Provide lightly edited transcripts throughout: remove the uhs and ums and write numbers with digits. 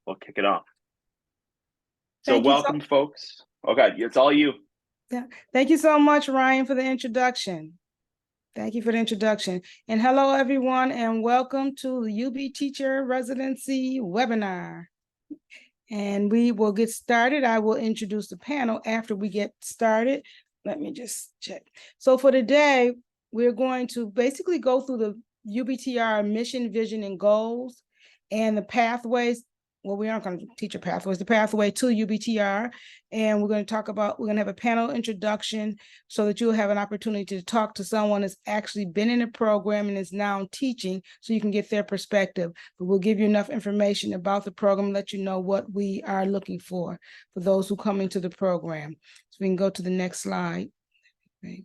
we'll kick it off. So Thank you welcome, folks. Okay, it's all you. Yeah, thank you so much, Ryan, for the introduction. Thank you for the introduction. And hello, everyone, and welcome to the UB Teacher Residency webinar. And we will get started. I will introduce the panel after we get started. Let me just check. So for today, we're going to basically go through the UBTR mission, vision, and goals, and the pathways. Well, we aren't going to teach a pathways, the pathway to UBTR. And we're going to we're going to have a panel introduction so that you'll have an opportunity to talk to someone that's actually been in the program and is now teaching, so you can get their perspective. But we'll give you enough information about the program, let you know what we are looking for those who come into the program. So we can go to the next slide. Okay.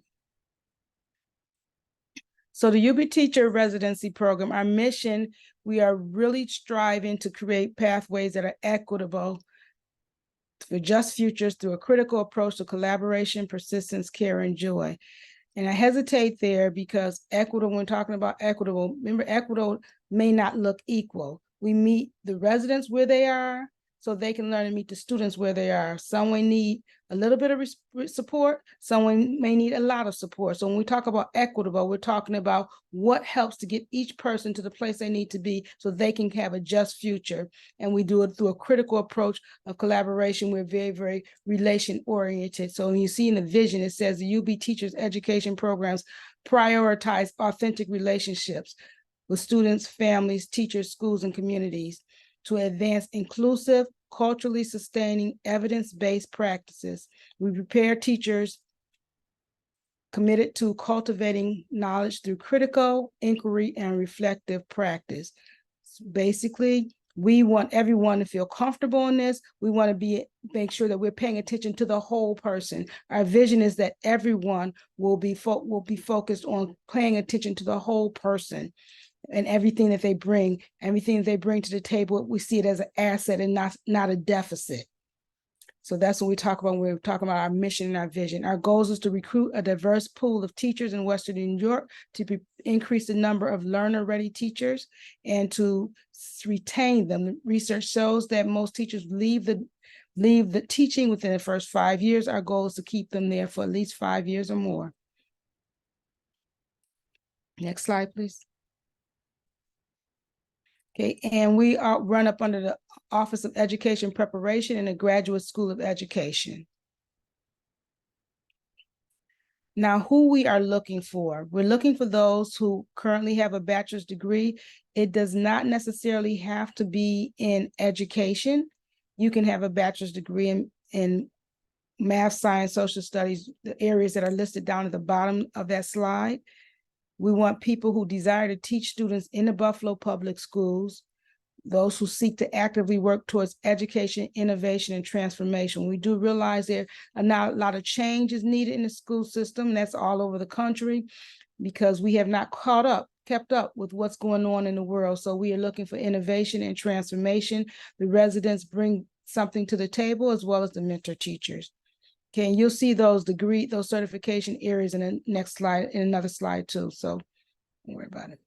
So the UB Teacher Residency Program, our mission, we are really striving to create pathways that are equitable for just futures through a critical approach to collaboration, persistence, care, and joy. And I hesitate there because equitable, when talking about equitable, remember, equitable may not look equal. We meet the residents where they are so they can learn and meet the students where they are. Someone need a little bit of support, someone may need a lot of support. So when we talk about equitable, we're talking about what helps to get each person to the place they need to be so they can have a just future. And we do it through a critical approach of collaboration. We're very, very relation oriented. So when you see in the vision, it says the UB Teachers Education Programs prioritize authentic relationships with students, families, teachers, schools, and communities to advance inclusive, culturally sustaining, evidence-based practices. We prepare teachers committed to cultivating knowledge through critical inquiry and reflective practice. So basically, we want everyone to feel comfortable in this. We want to make sure that we're paying attention to the whole person. Our vision is that everyone will be focused on paying attention to the whole person and everything that they bring to the table. We see it as an asset and not a deficit. So that's what we talk about when we're talking about our mission and our vision. Our goals is to recruit a diverse pool of teachers in Western New York to increase the number of learner-ready teachers and to retain them. Research shows that most teachers leave the teaching within the first 5 years. Our goal is to keep them there for at least 5 years or more. Next slide, please. Okay, and we are run up under the Office of Education Preparation in the Graduate School of Education. Now, who we are looking for? We're looking for those who currently have a bachelor's degree. It does not necessarily have to be in education. You can have a bachelor's degree in math, science, social studies, the areas that are listed down at the bottom of that slide. We want people who desire to teach students in the Buffalo Public Schools, those who seek to actively work towards education, innovation, and transformation. We do realize there are now a lot of change is needed in the school system. That's all over the country because we have not kept up with what's going on in the world. So we are looking for innovation and transformation. The residents bring something to the table as well as the mentor teachers. Okay, and you'll see those certification areas in the next slide, in another slide too. So don't worry about it.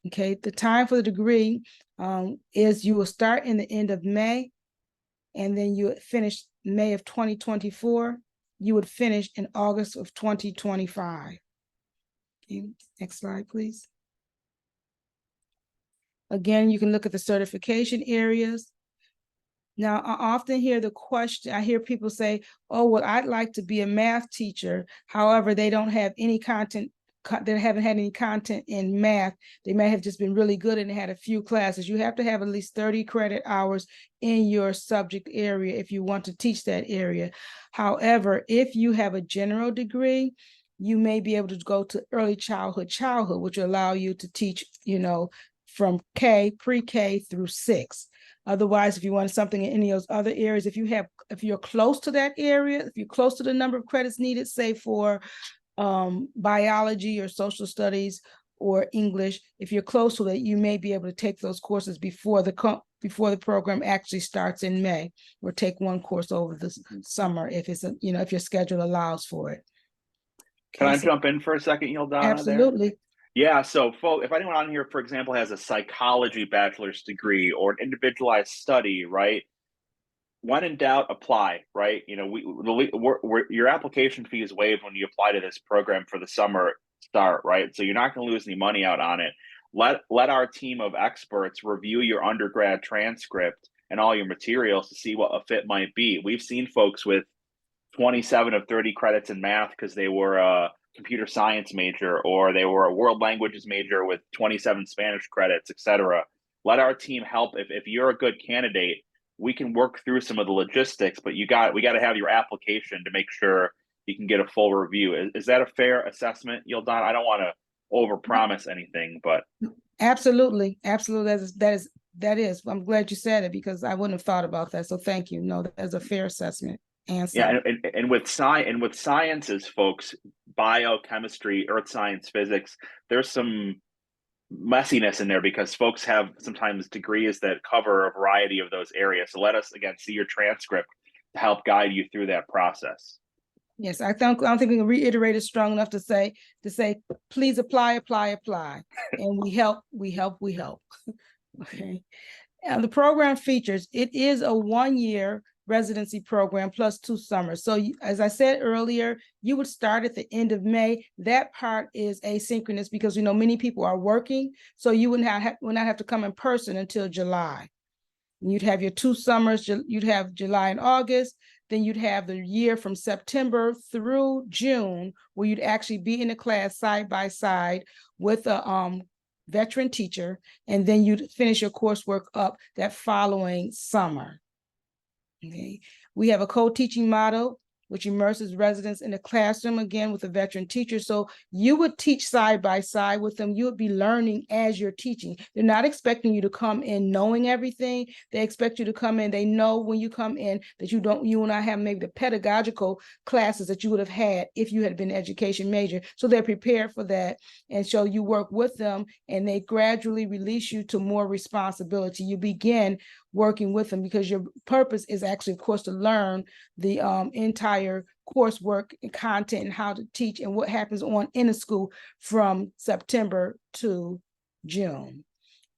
Okay, the time for the degree is you will start in the end of May, and then you finish May of 2024. You would finish in August of 2025. Okay, next slide, please. Again, you can look at the certification areas. Now, I often hear the question, I hear people say, oh, well, I'd like to be a math teacher. However, they don't have any content, they haven't had any content in math. They may have just been really good and had a few classes. You have to have at least 30 credit hours in your subject area if you want to teach that area. However, if you have a general degree, you may be able to go to early childhood, which will allow you to teach, from pre-K through 6. Otherwise, if you want something in any of those other areas, if you're close to that area, if you're close to the number of credits needed, say for biology or social studies or English, if you're close to that, you may be able to take those courses before the program actually starts in May, or take one course over the summer if it's if your schedule allows for it. Can I jump in for a second, Yildana? Absolutely. There? Yeah, so if anyone on here, for example, has a psychology bachelor's degree or an individualized study, right? When in doubt, apply, right? You know, your application fee is waived when you apply to this program for the summer start, right? So you're not going to lose any money out on it. Let our team of experts review your undergrad transcript and all your materials to see what a fit might be. We've seen folks with 27 of 30 credits in math because they were a computer science major or they were a world languages major with 27 Spanish credits, etc. Let our team help. If you're a good candidate, we can work through some of the logistics, but we got to have your application to make sure you can get a full review. Is that a fair assessment, Yildan? I don't want to overpromise anything, but Absolutely, absolutely. That is. I'm glad you said it because I wouldn't have thought about that. So thank you. No, that's a fair assessment yeah, answer. and with sciences, folks, biochemistry, earth science, physics, there's some messiness in there because folks have sometimes degrees that cover a variety of those areas. So let us again see your transcript to help guide you through that process. Yes, I don't think we can reiterate it strong enough to say, please apply, apply, apply. And we help. Okay. And the program features, it is a 1-year residency program plus 2 summers. So as I said earlier, you would start at the end of May. That part is asynchronous because many people are working. So you would not have to come in person until July. You'd have your 2 summers, you'd have July and August, then you'd have the year from September through June, where you'd actually be in the class side by side with a veteran teacher, and then you'd finish your coursework up that following summer. Okay. We have a co-teaching model which immerses residents in the classroom again with a veteran teacher. So you would teach side by side with them. You would be learning as you're teaching. They're not expecting you to come in knowing everything. They expect you to come in. They know when you come in that you will not have maybe the pedagogical classes that you would have had if you had been an education major. So they're prepared for that. And so you work with them and they gradually release you to more responsibility. You begin working with them because your purpose is actually, of course, to learn the entire coursework and content and how to teach and what happens in a school from September to June.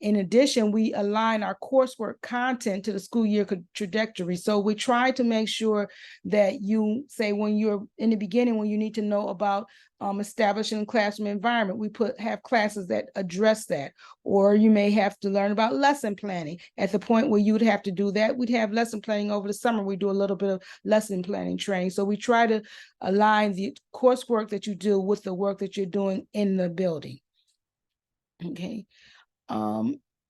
In addition, we align our coursework content to the school year trajectory. So we try to make sure that you say when you're in the beginning, when you need to know about establishing a classroom environment, we have classes that address that. Or you may have to learn about lesson planning. At the point where you would have to do that, we'd have lesson planning over the summer. We do a little bit of lesson planning training. So we try to align the coursework that you do with the work that you're doing in the building. Okay.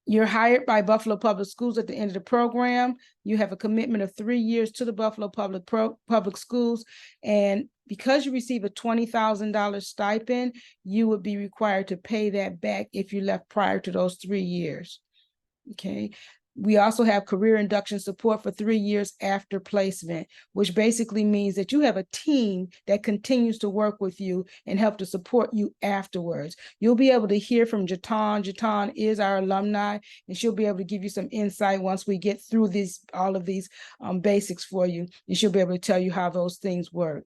You're hired by Buffalo Public Schools at the end of the program. You have a commitment of 3 years to the Buffalo Public Schools. And because you receive a $20,000 stipend, you would be required to pay that back if you left prior to those 3 years. Okay. We also have career induction support for 3 years after placement, which basically means that you have a team that continues to work with you and help to support you afterwards. You'll be able to hear from Jatan. Jatan is our alumni, and she'll be able to give you some insight once we get through all of these basics for you, and she'll be able to tell you how those things work.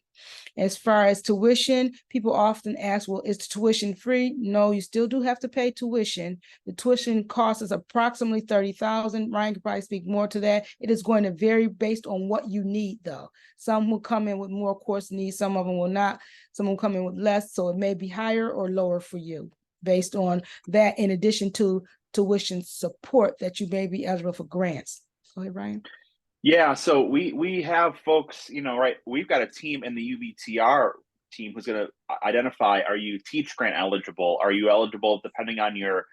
As far as tuition, people often ask, well, is the tuition free? No, you still do have to pay tuition. The tuition cost is approximately $30,000. Ryan could probably speak more to that. It is going to vary based on what you need, though. Some will come in with more course needs, some of them will not. Some will come in with less, so it may be higher or lower for you based on that, in addition to tuition support that you may be eligible for grants. Go ahead, Ryan. Yeah, so we have folks, right? We've got a team in the UBTR team who's going to identify: are you teach grant eligible? Are you eligible depending on your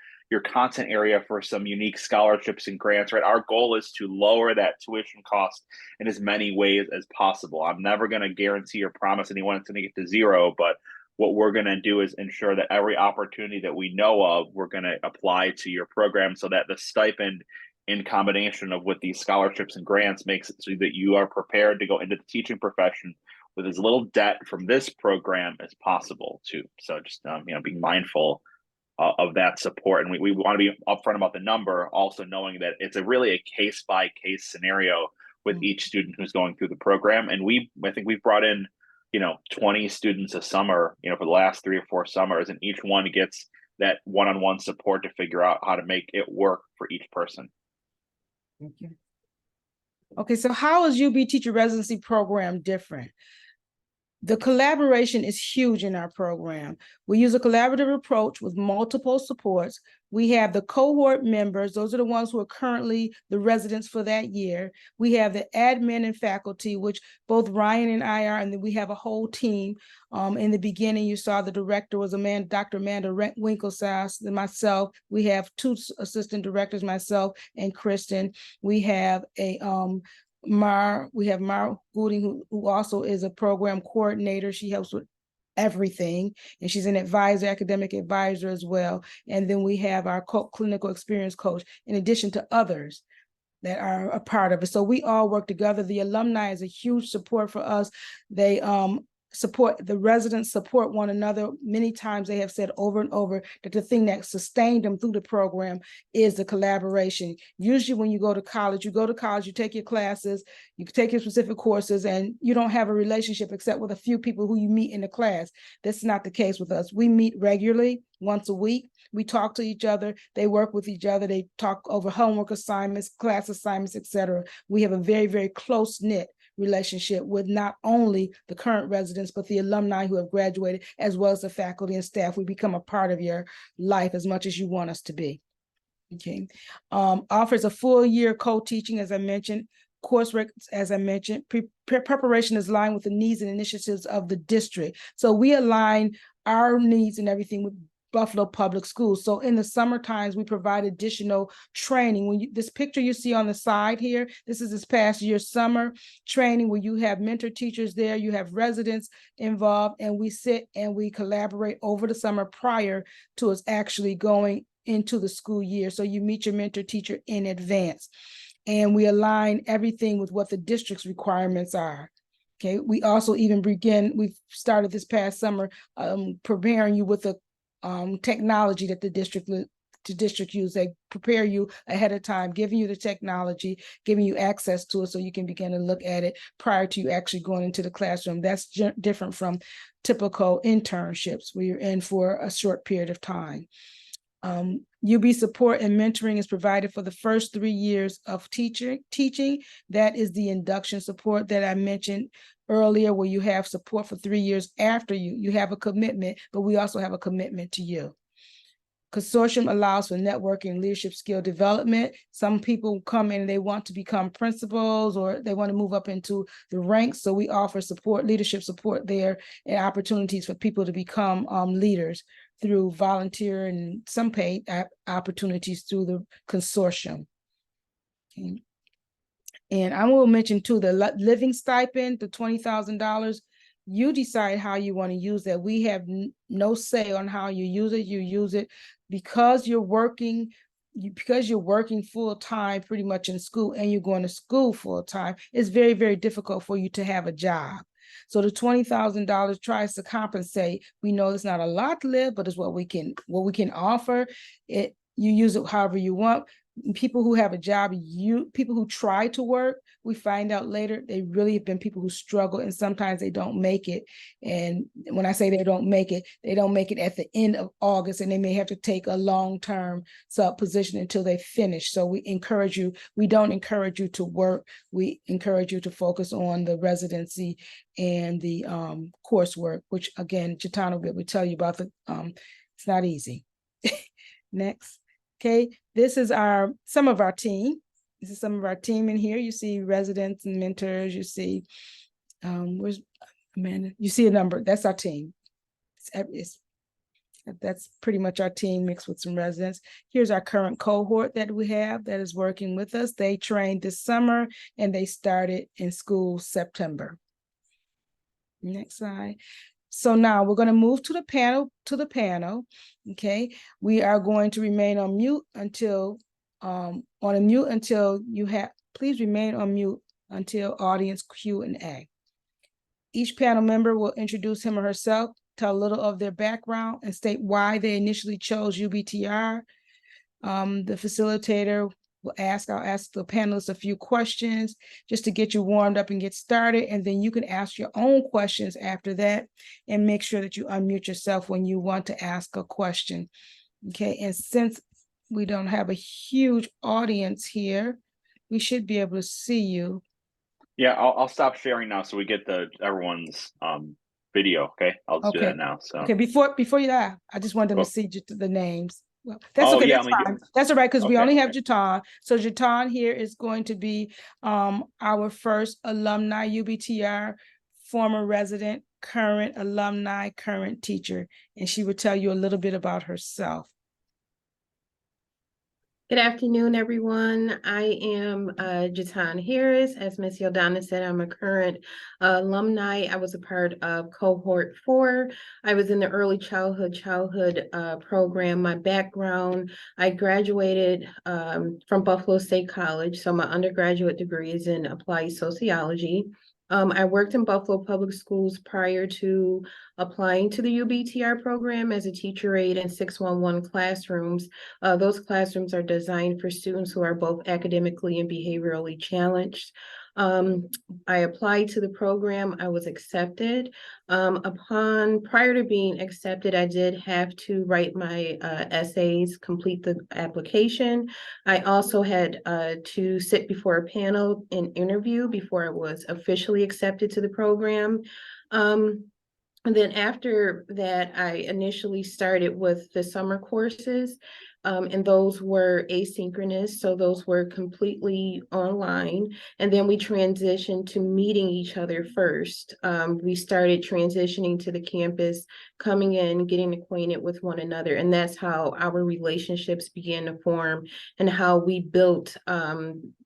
content area for some unique scholarships and grants? Right. Our goal is to lower that tuition cost in as many ways as possible. I'm never going to guarantee or promise anyone it's going to get to zero, but what we're going to do is ensure that every opportunity that we know of, we're going to apply to your program so that the stipend in combination of with these scholarships and grants makes it so that you are prepared to go into the teaching profession with as little debt from this program as possible too. So just being mindful of that support, and we want to be upfront about the number, also knowing that it's really a case by case scenario with each student who's going through the program. And I think we've brought in 20 students a summer for the last 3 or 4 summers, and each one gets that one-on-one support to figure out how to make it work for each person. Thank you. Okay, so how is UB Teacher Residency Program different? The collaboration is huge in our program. We use a collaborative approach with multiple supports. We have the cohort members. Those are the ones who are currently the residents for that year. We have the admin and faculty, which both Ryan and I are, and then we have a whole team. In the beginning, you saw the director was Dr. Amanda Winklesass and myself. We have two assistant directors, myself and Kristen. We have Mar Gooding, who also is a program coordinator. She helps with everything, and she's an advisor, academic advisor as well. And then we have our clinical experience coach, in addition to others that are a part of it. So we all work together. The alumni is a huge support for us. They support the residents, support one another. Many times they have said over and over that the thing that sustained them through the program is the collaboration. Usually when you go to college, you take your classes, you take your specific courses, and you don't have a relationship except with a few people who you meet in the class. That's not the case with us. We meet regularly, once a week. We talk to each other. They work with each other. They talk over homework assignments, class assignments, etc. We have a very, very close-knit relationship with not only the current residents, but the alumni who have graduated, as well as the faculty and staff. We become a part of your life as much as you want us to be. Okay. Offers a full year co-teaching, as I mentioned, coursework, as I mentioned. Preparation is aligned with the needs and initiatives of the district. So we align our needs and everything with Buffalo Public Schools. So in the summer times, we provide additional training. This picture you see on the side here, this is this past year's summer training where you have mentor teachers there, you have residents involved, and we sit and we collaborate over the summer prior to us actually going into the school year. So you meet your mentor teacher in advance, and we align everything with what the district's requirements are. Okay, we also we've started this past summer preparing you with the technology that the district use. They prepare you ahead of time, giving you the technology, giving you access to it so you can begin to look at it prior to you actually going into the classroom. That's different from typical internships where you're in for a short period of time. UB support and mentoring is provided for the first 3 years of teaching. That is the induction support that I mentioned earlier, where you have support for 3 years after you have a commitment, but we also have a commitment to you. Consortium allows for networking and leadership skill development. Some people come in and they want to become principals or they want to move up into the ranks. So we offer support, leadership support there, and opportunities for people to become leaders through volunteer and some paid opportunities through the consortium. Okay. And I will mention too, the living stipend, the $20,000, you decide how you want to use that. We have no say on how you use it. You use it because you're working full time pretty much in school, and you're going to school full time. It's very, very difficult for you to have a job. So the $20,000 tries to compensate. We know it's not a lot to live, but it's what we can offer. You use it however you want. People who have a job, people who try to work, we find out later they really have been people who struggle, and sometimes they don't make it. And when I say they don't make it at the end of August, and they may have to take a long-term sub position until they finish. So we don't encourage you to work. We encourage you to focus on the residency and the coursework, which again, Chitano will tell you about. It's not easy. Next. Okay, this is some of our team. This is some of our team in here. You see residents and mentors. You see, where's Amanda? You see a number. That's our team. That's pretty much our team mixed with some residents. Here's our current cohort that we have that is working with us. They trained this summer and they started in school September. Next slide. So now we're going to move to the panel. Okay, we are going to remain on mute until please remain on mute until audience Q&A. Each panel member will introduce him or herself, tell a little of their background, and state why they initially chose UBTR. The facilitator I'll ask the panelists a few questions just to get you warmed up and get started. And then you can ask your own questions after that, and make sure that you unmute yourself when you want to ask a question. Okay, and since we don't have a huge audience here, we should be able to see you. Yeah, I'll stop sharing now so we get the everyone's video. Okay, I'll do Okay. that now. So Okay, before you that, I just want them to cool. see just the names. Well, that's Oh okay, yeah, that's let me fine. get. That's all right, because we Okay, only have okay. Jatan. So Jatan here is going to be our first alumni UBTR, former resident, current alumni, current teacher. And she will tell you a little bit about herself. Good afternoon, everyone. I am Jatan Harris. As Ms. Yaldana said, I'm a current alumni. I was a part of cohort 4. I was in the early childhood program. My background, I graduated from Buffalo State College. So my undergraduate degree is in applied sociology. I worked in Buffalo Public Schools prior to applying to the UBTR program as a teacher aide in 611 classrooms. Those classrooms are designed for students who are both academically and behaviorally challenged. I applied to the program. I was accepted. Prior to being accepted, I did have to write my essays, complete the application. I also had to sit before a panel and interview before I was officially accepted to the program. And then after that, I initially started with the summer courses, and those were asynchronous. So those were completely online. And then we transitioned to meeting each other first. We started transitioning to the campus, coming in, getting acquainted with one another. And that's how our relationships began to form and how we built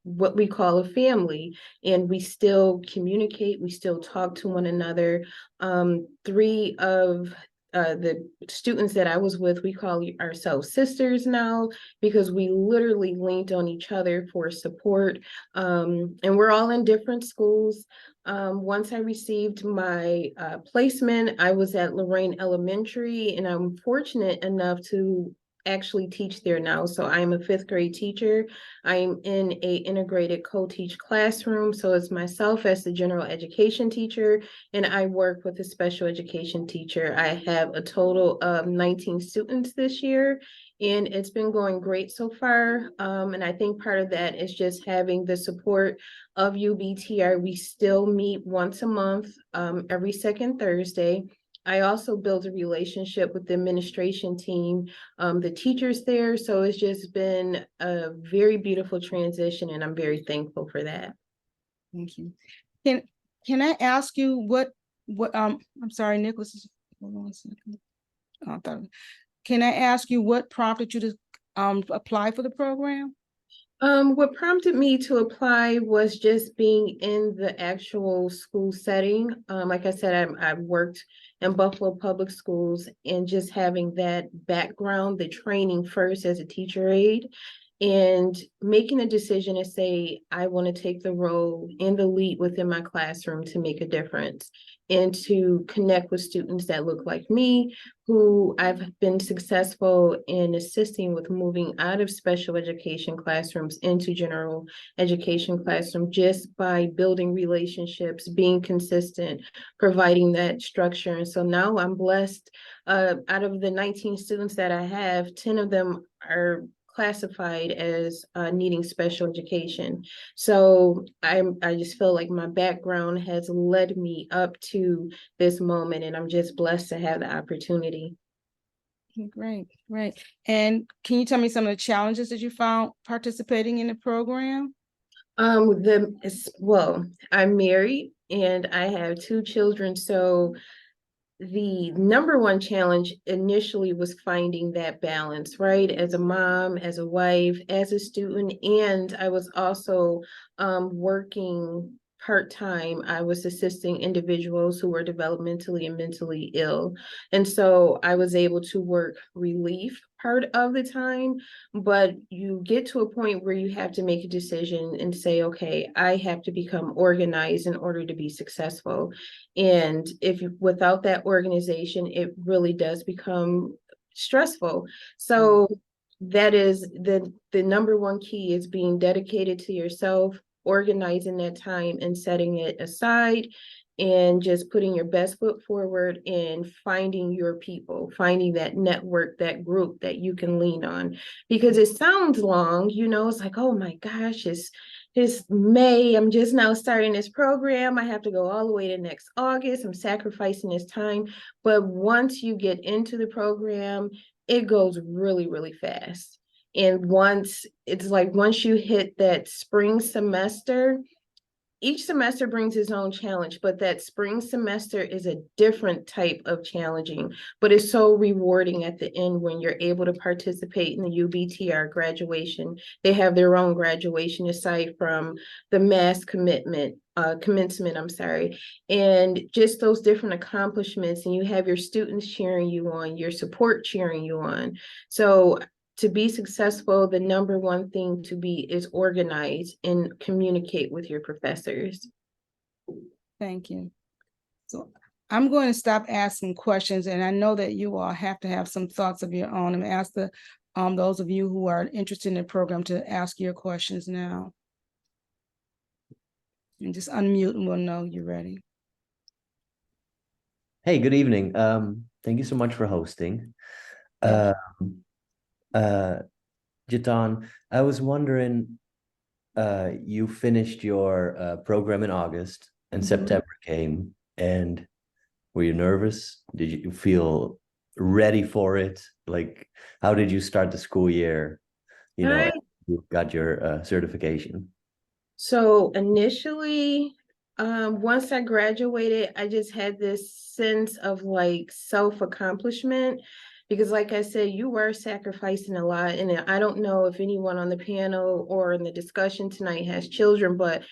what we call a family. And we still communicate, we still talk to one another. 3 of the students that I was with, we call ourselves sisters now because we literally leaned on each other for support. And we're all in different schools. Once I received my placement, I was at Lorraine Elementary, and I'm fortunate enough to actually teach there now. So I'm a 5th grade teacher. I'm in a integrated co-teach classroom. So it's myself as the general education teacher, and I work with a special education teacher. I have a total of 19 students this year, and it's been going great so far. And I think part of that is just having the support of UBTR. We still meet once a month, every second Thursday. I also built a relationship with the administration team, the teachers there. So it's just been a very beautiful transition, and I'm very thankful for that. Thank you. Can I ask you what I'm sorry, Nicholas. Hold on a second. Can I ask you what prompted you to apply for the program? What prompted me to apply was just being in the actual school setting. Like I said, I've worked in Buffalo Public Schools, and just having that background, the training first as a teacher aide, and making a decision to say, I want to take the role in the lead within my classroom to make a difference and to connect with students that look like me, who I've been successful in assisting with moving out of special education classrooms into general education classroom just by building relationships, being consistent, providing that structure. And so now I'm blessed. Out of the 19 students that I have, 10 of them are classified as needing special education. So I just feel like my background has led me up to this moment, and I'm just blessed to have the opportunity. Great, great. And can you tell me some of the challenges that you found participating in the program? Well, I'm married and I have 2 children, so the number one challenge initially was finding that balance, right? As a mom, as a wife, as a student, and I was also working part-time. I was assisting individuals who were developmentally and mentally ill. And so I was able to work relief part of the time, but you get to a point where you have to make a decision and say, okay, I have to become organized in order to be successful. And without that organization, it really does become stressful. So that is the number one key, is being dedicated to yourself, organizing that time and setting it aside and just putting your best foot forward and finding your people, finding that network, that group that you can lean on. Because it sounds long, you know, it's like, oh my gosh, it's May. I'm just now starting this program. I have to go all the way to next August. I'm sacrificing this time. But once you get into the program, it goes really, really fast. And once you hit that spring semester, each semester brings its own challenge, but that spring semester is a different type of challenging, but it's so rewarding at the end when you're able to participate in the UBTR graduation. They have their own graduation aside from the mass commencement, I'm sorry, and just those different accomplishments, and you have your students cheering you on, your support cheering you on. So to be successful, the number one thing to be is organize and communicate with your professors. Thank you. So I'm going to stop asking questions, and I know that you all have to have some thoughts of your own, and ask those of you who are interested in the program to ask your questions now. And just unmute and we'll know you're ready. Hey, good evening. Thank you so much for hosting. Jatan, I was wondering, you finished your program in August and September came, and were you nervous? Did you feel ready for it? Like, how did you start the school year? You know, you got your certification. So initially, once I graduated, I just had this sense of like self-accomplishment, because like I said, you were sacrificing a lot. And I don't know if anyone on the panel or in the discussion tonight has children, but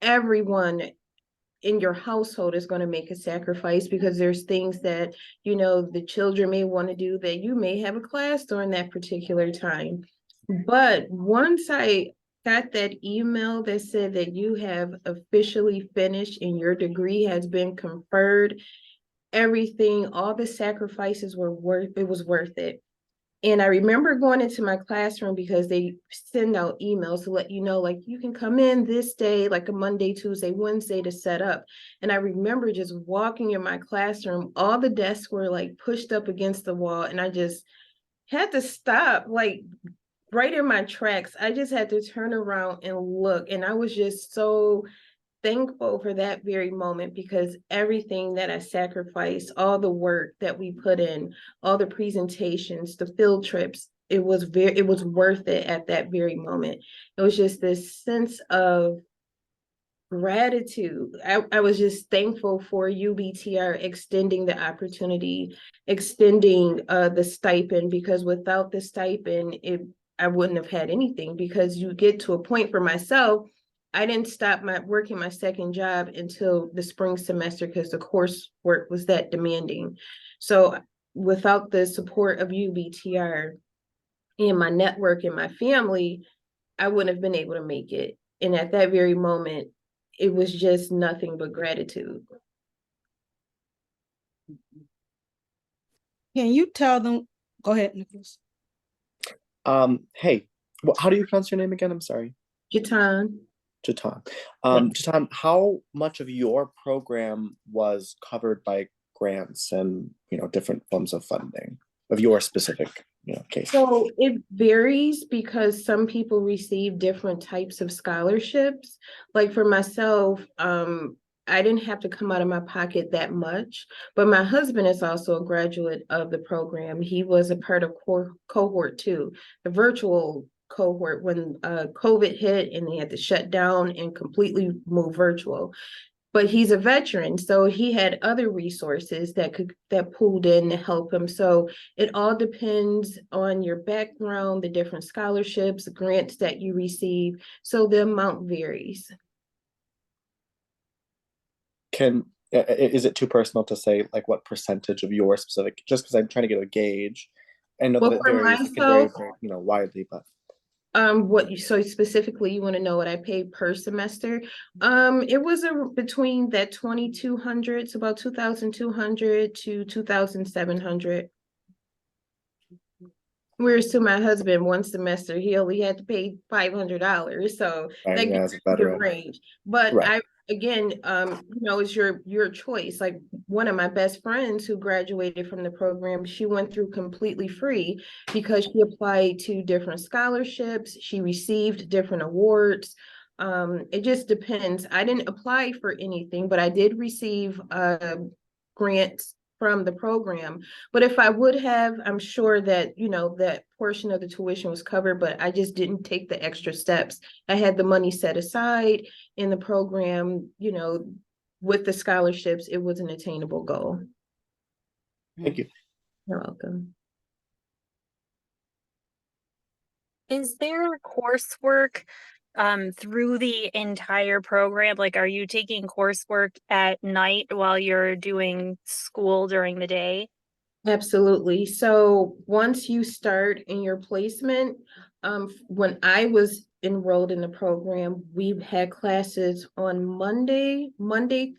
everyone in your household is going to make a sacrifice, because there's things that, you know, the children may want to do that you may have a class during that particular time. But once I got that email that said that you have officially finished and your degree has been conferred, everything, all the sacrifices was worth it. And I remember going into my classroom, because they send out emails to let you know, like, you can come in this day, like a Monday, Tuesday, Wednesday to set up. And I remember just walking in my classroom, all the desks were like pushed up against the wall, and I just had to stop, like right in my tracks. I just had to turn around and look. And I was just so thankful for that very moment, because everything that I sacrificed, all the work that we put in, all the presentations, the field trips, it was worth it at that very moment. It was just this sense of gratitude. I was just thankful for UBTR extending the opportunity, extending the stipend, because without the stipend, I wouldn't have had anything. Because you get to a point, for myself, I didn't stop working my second job until the spring semester, because the coursework was that demanding. So without the support of UBTR and my network and my family, I wouldn't have been able to make it. And at that very moment, it was just nothing but gratitude. Can you tell them? Go ahead, Nicholas. Hey, how do you pronounce your name again? I'm sorry. Jatan. Jatan. Jatan, how much of your program was covered by grants and, different forms of funding of your specific, case? So it varies, because some people receive different types of scholarships. Like for myself, I didn't have to come out of my pocket that much, but my husband is also a graduate of the program. He was a part of cohort 2, the virtual cohort, when COVID hit and they had to shut down and completely move virtual. But he's a veteran, so he had other resources that pulled in to help him. So it all depends on your background, the different scholarships, grants that you receive. So the amount varies. Is it too personal to say like what percentage of your specific, just because I'm trying to get a gauge? I know that it varies, it can vary, widely, but So specifically you want to know what I paid per semester? It was between that 2,200, so about 2,200 to 2,700. Whereas to my husband, one semester, he only had to pay $500. So Right, that yeah, gives it's you a better. range. But Right. again, it's your choice. Like one of my best friends who graduated from the program, she went through completely free because she applied to different scholarships. She received different awards. It just depends. I didn't apply for anything, but I did receive grants from the program. But if I would have, I'm sure that, that portion of the tuition was covered, but I just didn't take the extra steps. I had the money set aside in the program, with the scholarships, it was an attainable goal. Thank you. You're welcome. Is there coursework through the entire program? Like, are you taking coursework at night while you're doing school during the day? Absolutely. So once you start in your placement, when I was enrolled in the program, we had classes on Monday,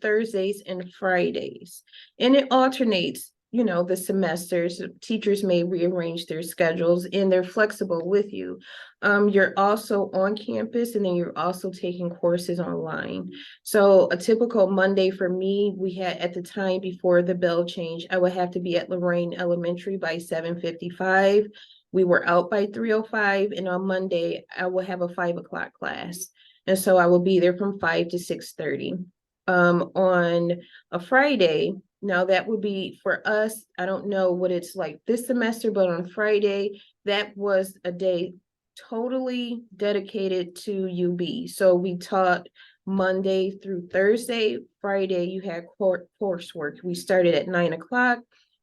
Thursdays, and Fridays. And it alternates, the semesters. Teachers may rearrange their schedules and they're flexible with you. You're also on campus and then you're also taking courses online. So a typical Monday for me, we had at the time before the bell change, I would have to be at Lorraine Elementary by 7:55. We were out by 3:05, and on Monday, I will have a 5 o'clock class. And so I will be there from 5 to 6:30. On a Friday, now that would be for us, I don't know what it's like this semester, but on Friday, that was a day totally dedicated to UB. So we taught Monday through Thursday. Friday, you had coursework. We started at 9 o'clock.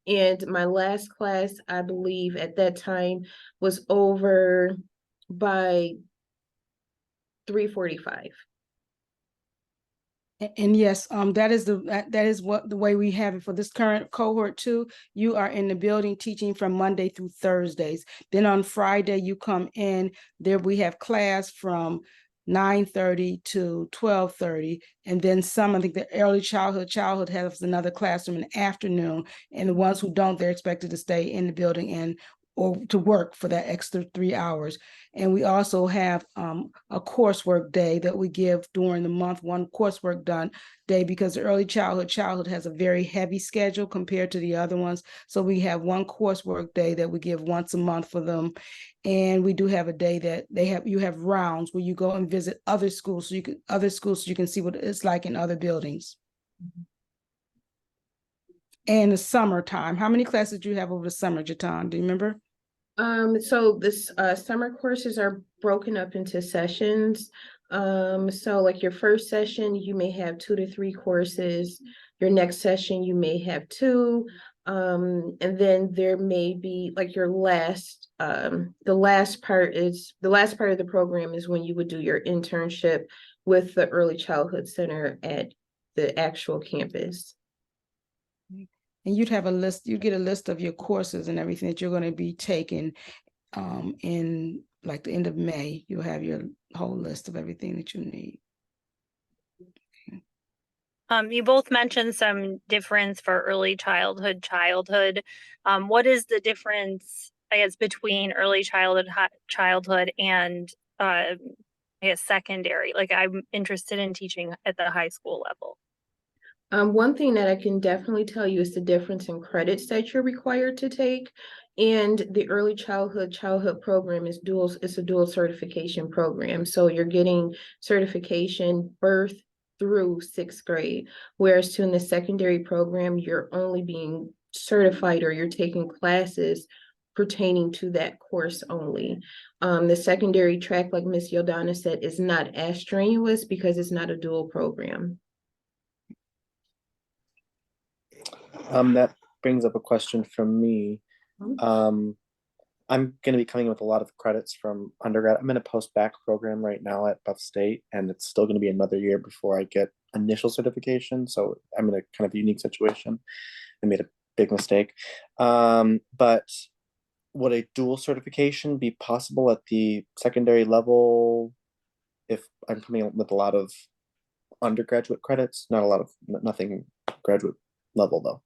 And my last class, I believe at that time, was over by 3:45. And yes, that is what the way we have it for this current cohort too. You are in the building teaching from Monday through Thursdays. Then on Friday you come in. There we have class from 9:30 to 12:30, and then I think the early childhood has another classroom in the afternoon. And the ones who don't, they're expected to stay in the building and or to work for that extra 3 hours. And we also have a coursework day that we give during the month, one coursework done day, because the early childhood has a very heavy schedule compared to the other ones. So we have one coursework day that we give once a month for them. And we do have a day that you have rounds where you go and visit other schools so you can see what it's like in other buildings. And the summertime, how many classes do you have over the summer, Jatan? Do you remember? So this summer courses are broken up into sessions. So like your first session, you may have 2 to 3 courses. Your next session, you may have 2. And then there may be like your last, the last part of the program is when you would do your internship with the Early Childhood Center at the actual campus. And you'd get a list of your courses and everything that you're going to be taking in like the end of May. You'll have your whole list of everything that you need. You both mentioned some difference for early childhood. What is the difference, I guess, between early childhood and I guess secondary? Like, I'm interested in teaching at the high school level. One thing that I can definitely tell you is the difference in credits that you're required to take. And the early childhood program is it's a dual certification program. So you're getting certification birth through 6th grade. Whereas in the secondary program, you're only being certified or you're taking classes pertaining to that course only. The secondary track, like Ms. Yodana said, is not as strenuous because it's not a dual program. That brings up a question from me. I'm going to be coming with a lot of credits from undergrad. I'm in a post-bac program right now at Buff State, and it's still going to be another year before I get initial certification. So I'm in a kind of unique situation. I made a big mistake. But would a dual certification be possible at the secondary level if I'm coming with a lot of undergraduate credits? Nothing graduate level though.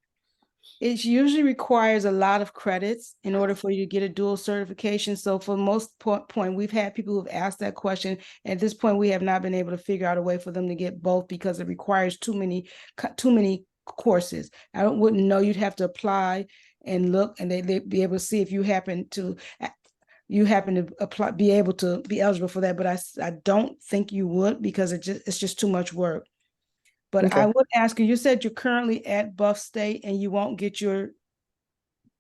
It usually requires a lot of credits in order for you to get a dual certification. So for most point, we've had people who've asked that question. At this point, we have not been able to figure out a way for them to get both because it requires too many courses. Wouldn't know. You'd have to apply and look, and they'd be able to see if you happen to apply, be able to be eligible for that. But I don't think you would, because it's just too much work. But Okay. I would ask you, you said you're currently at Buff State and you won't get your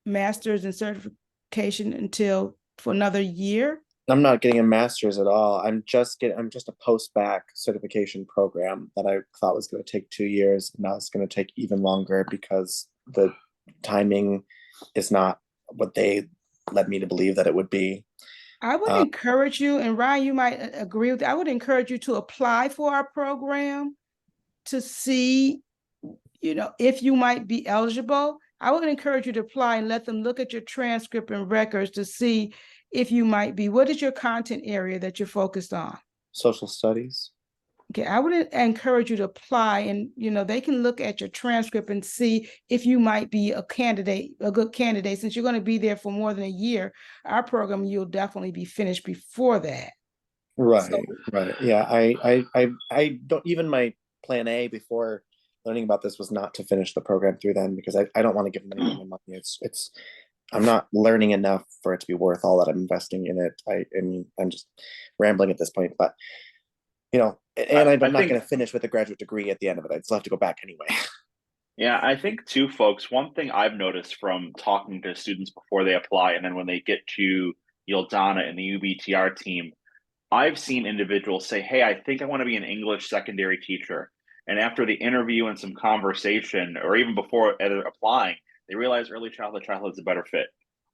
master's and certification for another year? I'm not getting a master's at all. I'm just a post-bac certification program that I thought was going to take 2 years. Now it's going to take even longer because the timing is not what they led me to believe that it would be. I would encourage you, and Ryan, you might agree with, I would encourage you to apply for our program to see, if you might be eligible. I would encourage you to apply and let them look at your transcript and records to see if you might be. What is your content area that you're focused on? Social studies. Okay, I would encourage you to apply, and they can look at your transcript and see if you might be a good candidate. Since you're going to be there for more than a year, our program, you'll definitely be finished before that. Right, right. Yeah, I don't, even my plan A before learning about this was not to finish the program through then, because I don't want to give them any money. It's I'm not learning enough for it to be worth all that I'm investing in it. I mean, I'm just rambling at this point, but and I'm not going to finish with a graduate degree at the end of it. I still have to go back anyway. Yeah, I think too, folks, one thing I've noticed from talking to students before they apply, and then when they get to Yildana and the UBTR team, I've seen individuals say, hey, I think I want to be an English secondary teacher. And after the interview and some conversation, or even before applying, they realize early childhood is a better fit.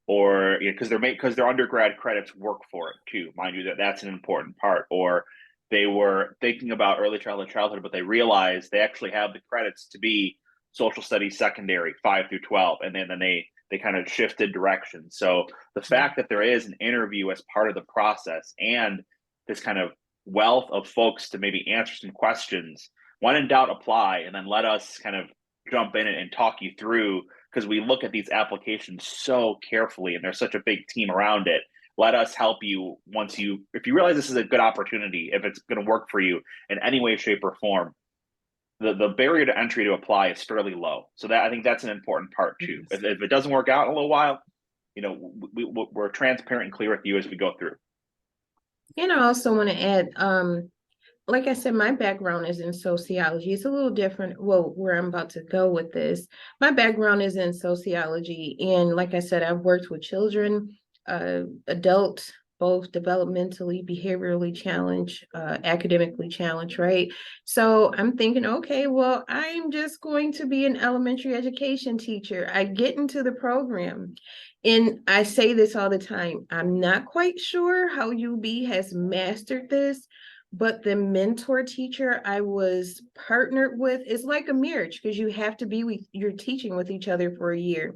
Or because their undergrad credits work for it too. Mind you, that's an important part. Or they were thinking about early childhood, but they realized they actually have the credits to be social studies secondary 5 through 12. And then they kind of shifted direction. So the fact that there is an interview as part of the process, and this kind of wealth of folks to maybe answer some questions, when in doubt, apply, and then let us kind of jump in and talk you through, because we look at these applications so carefully and there's such a big team around it. Let us help you if you realize this is a good opportunity, if it's going to work for you in any way, shape, or form. The barrier to entry to apply is fairly low. So I think that's an important part too. If it doesn't work out in a little while, we're transparent and clear with you as we go through. And I also want to add, like I said, my background is in sociology. It's a little different, where I'm about to go with this. My background is in sociology. And like I said, I've worked with children, adults, both developmentally, behaviorally challenged, academically challenged, right? So I'm thinking, okay, well, I'm just going to be an elementary education teacher. I get into the program. And I say this all the time, I'm not quite sure how UB has mastered this, but the mentor teacher I was partnered with is like a marriage, because you have to be you're teaching with each other for a year.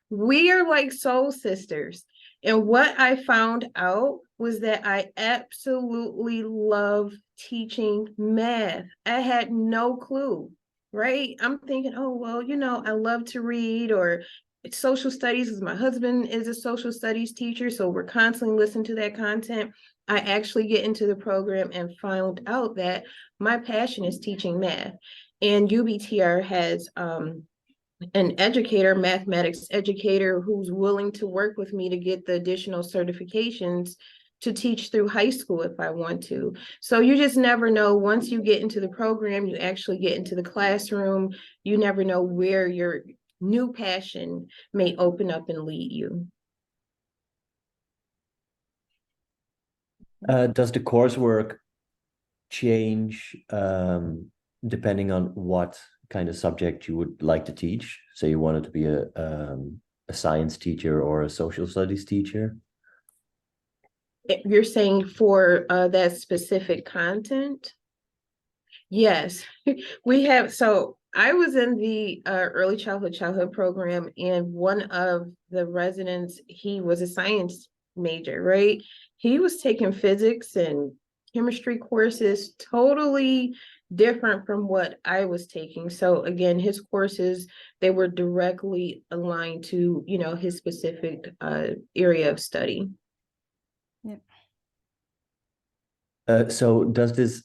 We are like soul sisters. And what I found out was that I absolutely love teaching math. I had no clue, right? I'm thinking, oh, well, I love to read, or social studies, because my husband is a social studies teacher. So we're constantly listening to that content. I actually get into the program and found out that my passion is teaching math. And UBTR has an educator, mathematics educator, who's willing to work with me to get the additional certifications to teach through high school if I want to. So you just never know. Once you get into the program, you actually get into the classroom, you never know where your new passion may open up and lead you. Does the coursework change depending on what kind of subject you would like to teach? Say you wanted to be a science teacher or a social studies teacher? You're saying for that specific content? Yes, we have. So I was in the early childhood program, and one of the residents, he was a science major, right? He was taking physics and chemistry courses totally different from what I was taking. So again, his courses, they were directly aligned to, you know, his specific area of study. So does this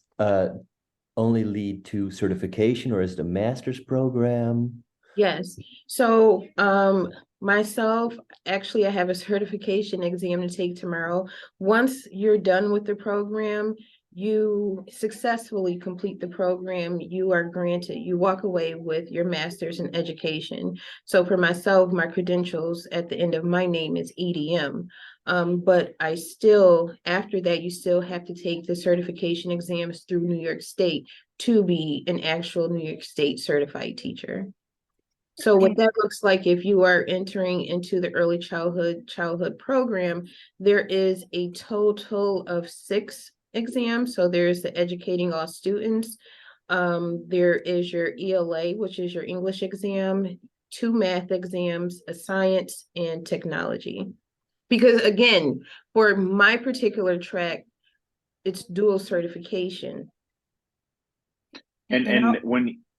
only lead to certification, or is it a master's program? Yes. So myself, actually, I have a certification exam to take tomorrow. Once you're done with the program, you successfully complete the program, you are granted, you walk away with your master's in education. So for myself, my credentials at the end of my name is EDM. But I still, after that, you still have to take the certification exams through New York State to be an actual New York State certified teacher. So what that looks like, if you are entering into the early childhood program, there is a total of 6 exams. So there's the educating all students. There is your ELA, which is your English exam, 2 math exams, a science and technology. Because again, for my particular track, it's dual certification.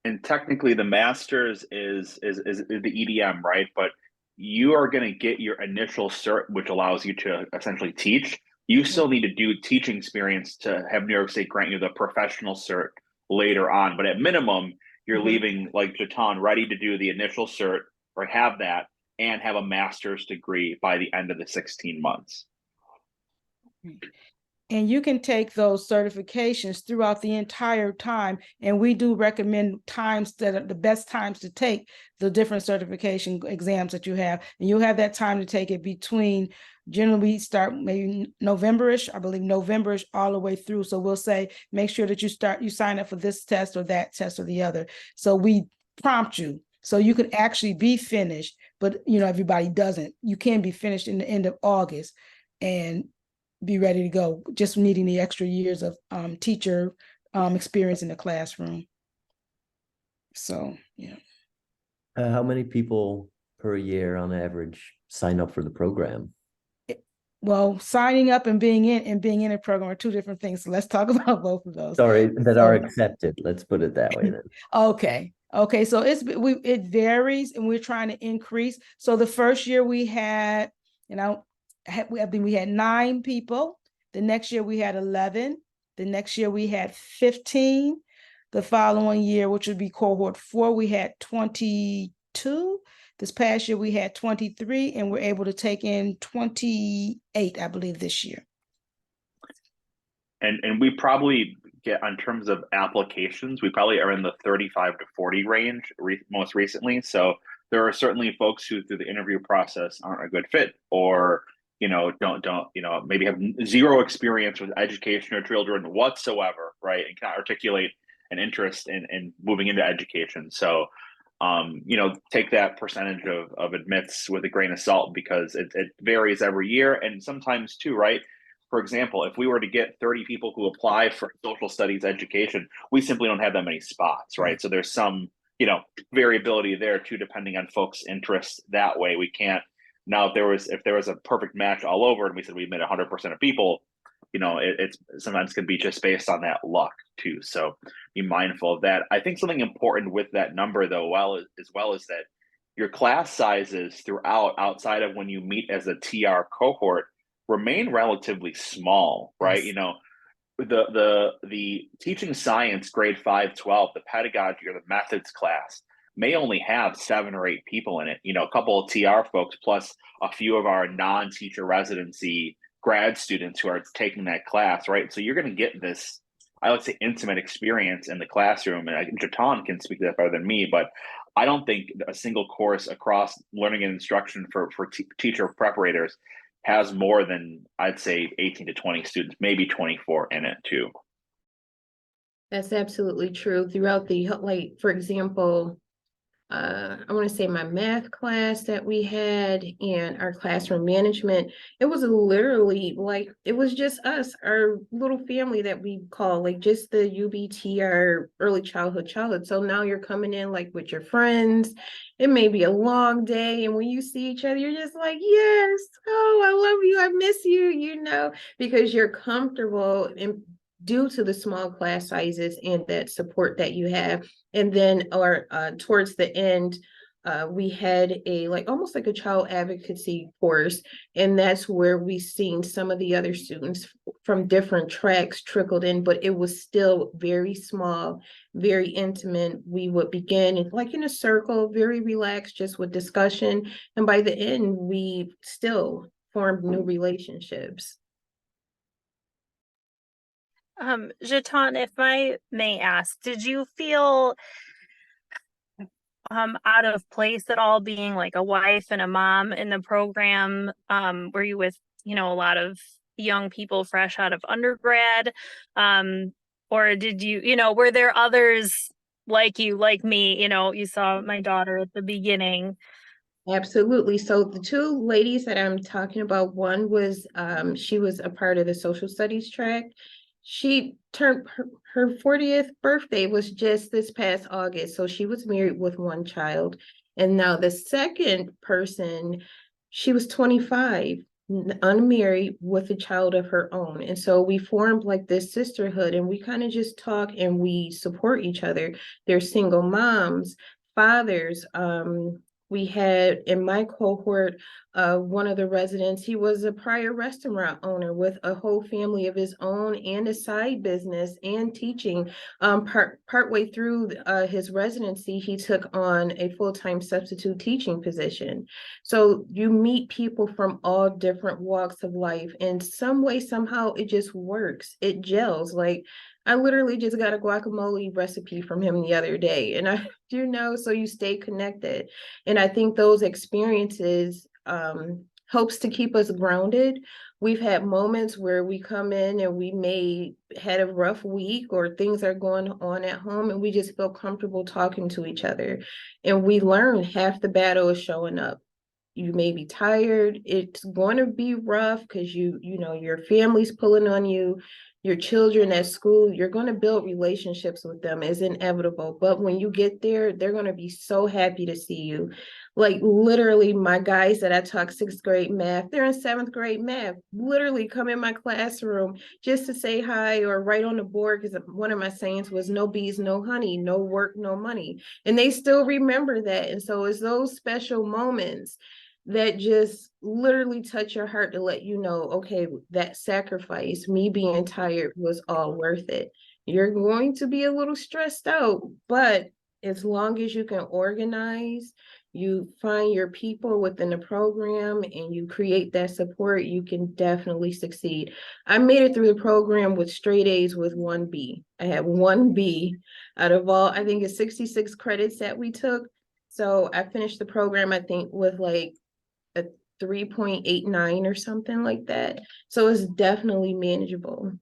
And technically the master's is the EDM, right? But you are going to get your initial cert, which allows you to essentially teach. You still need to do teaching experience to have New York State grant you the professional cert later on. But at minimum, you're leaving like Jatan ready to do the initial cert or have that and have a master's degree by the end of the 16 months. And you can take those certifications throughout the entire time. And we do recommend times that are the best times to take the different certification exams that you have. And you'll have that time to take it between, generally we start maybe November-ish, I believe November-ish all the way through. So we'll say, make sure that you sign up for this test or that test or the other. So we prompt you. So you can actually be finished, but you know, everybody doesn't. You can be finished in the end of August and be ready to go, just needing the extra years of teacher experience in the classroom. So, yeah. How many people per year on average sign up for the program? Well, signing up and being in a program are 2 different things. So let's talk about both of those. Sorry, that are accepted. Let's put it that way then. Okay. So it varies, and we're trying to increase. So the first year we had, we had 9 people. The next year we had 11. The next year we had 15. The following year, which would be cohort 4, we had 22. This past year we had 23, and we're able to take in 28, I believe, this year. And we probably get, on terms of applications, we probably are in the 35 to 40 range most recently. So there are certainly folks who through the interview process aren't a good fit, or don't maybe have 0 experience with education or children whatsoever, right? And can articulate an interest in moving into education. So take that percentage of admits with a grain of salt, because it varies every year. And sometimes too, right? For example, if we were to get 30 people who apply for social studies education, we simply don't have that many spots, right? So there's some, variability there too, depending on folks' interests that way. We can't, now if there was a perfect match all over and we said we admit 100% of people, it's sometimes can be just based on that luck too. So be mindful of that. I think something important with that number though, as well is that your class sizes throughout, outside of when you meet as a TR cohort, remain relatively small, right? Yes. The teaching science grade 5-12, the pedagogy or the methods class may only have 7 or 8 people in it, a couple of TR folks plus a few of our non-teacher residency grad students who are taking that class, right? So you're going to get this, I would say, intimate experience in the classroom. And Jatan can speak to that better than me, but I don't think a single course across learning and instruction for teacher preparators has more than, I'd say, 18 to 20 students, maybe 24 in it too. That's absolutely true. Throughout the, like, for example, I want to say my math class that we had and our classroom management, it was literally like, it was just us, our little family that we call like just the UBT, our early childhood. So now you're coming in like with your friends. It may be a long day, and when you see each other, you're just like, yes, oh, I love you, I miss you, because you're comfortable in due to the small class sizes and that support that you have. And then, or towards the end, we had a almost like a child advocacy course, and that's where we seen some of the other students from different tracks trickled in, but it was still very small, very intimate. We would begin in a circle, very relaxed, just with discussion, and by the end we still formed new relationships. Jatan, if I may ask, did you feel out of place at all being like a wife and a mom in the program? Were you with, a lot of young people fresh out of undergrad? Or did you, were there others like you, like me? You saw my daughter at the beginning. Absolutely. So the two ladies that I'm talking about, one was she was a part of the social studies track. She turned her 40th birthday was just this past August. So she was married with one child. And now the second person, she was 25, unmarried with a child of her own. And so we formed like this sisterhood, and we kind of just talk and we support each other. They're single moms, fathers. We had in my cohort, one of the residents, he was a prior restaurant owner with a whole family of his own and a side business and teaching. Partway through his residency, he took on a full-time substitute teaching position. So you meet people from all different walks of life, and some way, somehow it just works. It gels. Like I literally just got a guacamole recipe from him the other day, and so you stay connected. And I think those experiences helps to keep us grounded. We've had moments where we come in and we may had a rough week or things are going on at home, and we just feel comfortable talking to each other. And we learn half the battle is showing up. You may be tired. It's going to be rough because your family's pulling on you, your children at school. You're going to build relationships with them, is inevitable. But when you get there, they're going to be so happy to see you. Like literally, my guys that I taught 6th grade math, they're in 7th grade math, literally come in my classroom just to say hi or write on the board, because one of my sayings was no bees, no honey, no work, no money. And they still remember that. And so it's those special moments that just literally touch your heart to let you know, okay, that sacrifice, me being tired, was all worth it. You're going to be a little stressed out, but as long as you can organize, you find your people within the program and you create that support, you can definitely succeed. I made it through the program with straight A's with 1 B. I had 1 B out of all, I think it's 66 credits that we took. So I finished the program, I think, with like a 3.89 or something like that. So it's definitely manageable.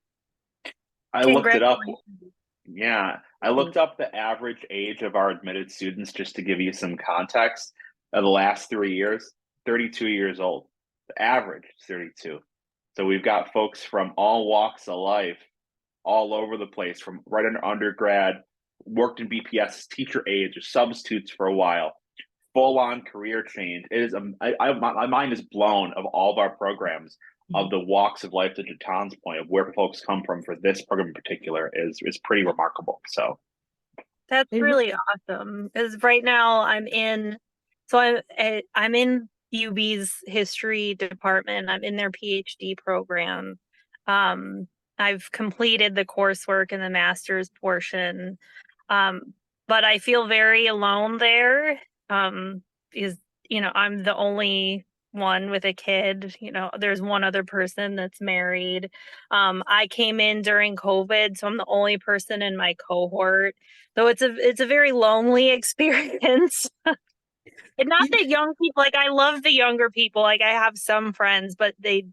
I looked it up. Congratulations. Yeah, I looked up the average age of our admitted students just to give you some context of the last 3 years, 32 years old. The average is 32. So we've got folks from all walks of life, all over the place, from right under undergrad, worked in BPS, teacher aides, or substitutes for a while, full on career change. It is my mind is blown of all of our programs, of the walks of life. To Jatan's point of where folks come from for this program in particular is pretty remarkable. So That's really awesome. Because right now I'm in UB's history department. I'm in their PhD program. I've completed the coursework in the master's portion. But I feel very alone there. Because I'm the only one with a kid. There's one other person that's married. I came in during COVID, so I'm the only person in my cohort. So it's a very lonely experience. And not that young people, like I love the younger people. Like I have some friends, but they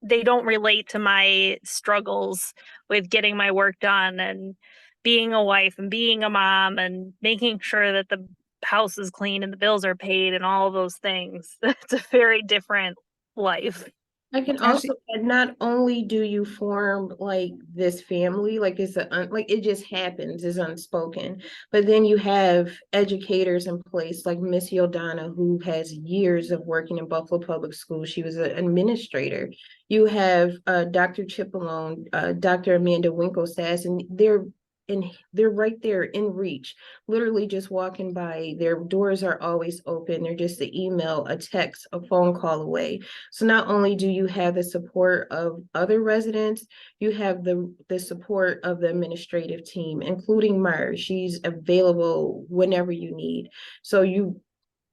don't relate to my struggles with getting my work done and being a wife and being a mom and making sure that the house is clean and the bills are paid and all of those things. It's a very different life. I can Actually- also add, not only do you form like this family, like it's like it just happens, it's unspoken, but then you have educators in place like Miss Yodana, who has years of working in Buffalo Public Schools. She was an administrator. You have Dr. Chipalone, Dr. Amanda Winklesass, and they're right there in reach, literally just walking by. Their doors are always open. They're just an email, a text, a phone call away. So not only do you have the support of other residents, you have the support of the administrative team, including Myra. She's available whenever you need. So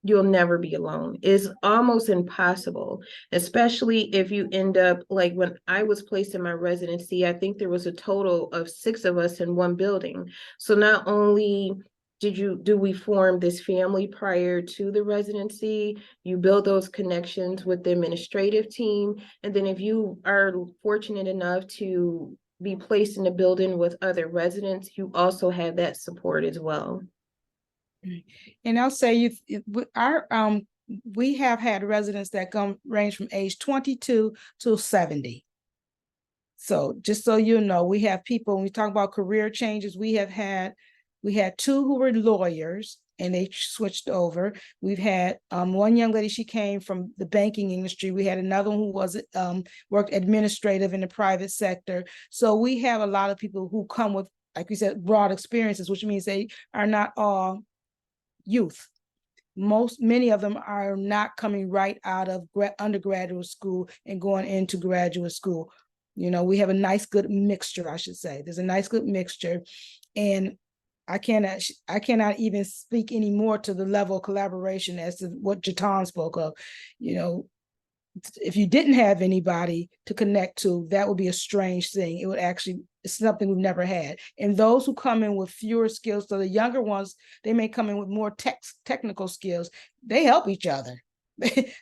you'll never be alone. It's almost impossible, especially if you end up like when I was placed in my residency, I think there was a total of 6 of us in one building. So not only do we form this family prior to the residency, you build those connections with the administrative team. And then if you are fortunate enough to be placed in a building with other residents, you also have that support as well. And I'll say we have had residents that range from age 22 to 70. So just so you know, we have people, when we talk about career changes, we had 2 who were lawyers and they switched over. We've had one young lady, she came from the banking industry. We had another one who was worked administrative in the private sector. So we have a lot of people who come with, like we said, broad experiences, which means they are not all youth. Many of them are not coming right out of undergraduate school and going into graduate school. You know, we have a nice, good mixture, I should say. There's a nice, good mixture. And I cannot even speak anymore to the level of collaboration as to what Jatan spoke of. You know, if you didn't have anybody to connect to, that would be a strange thing. It would actually, it's something we've never had. And those who come in with fewer skills, so the younger ones, they may come in with more technical skills. They help each other.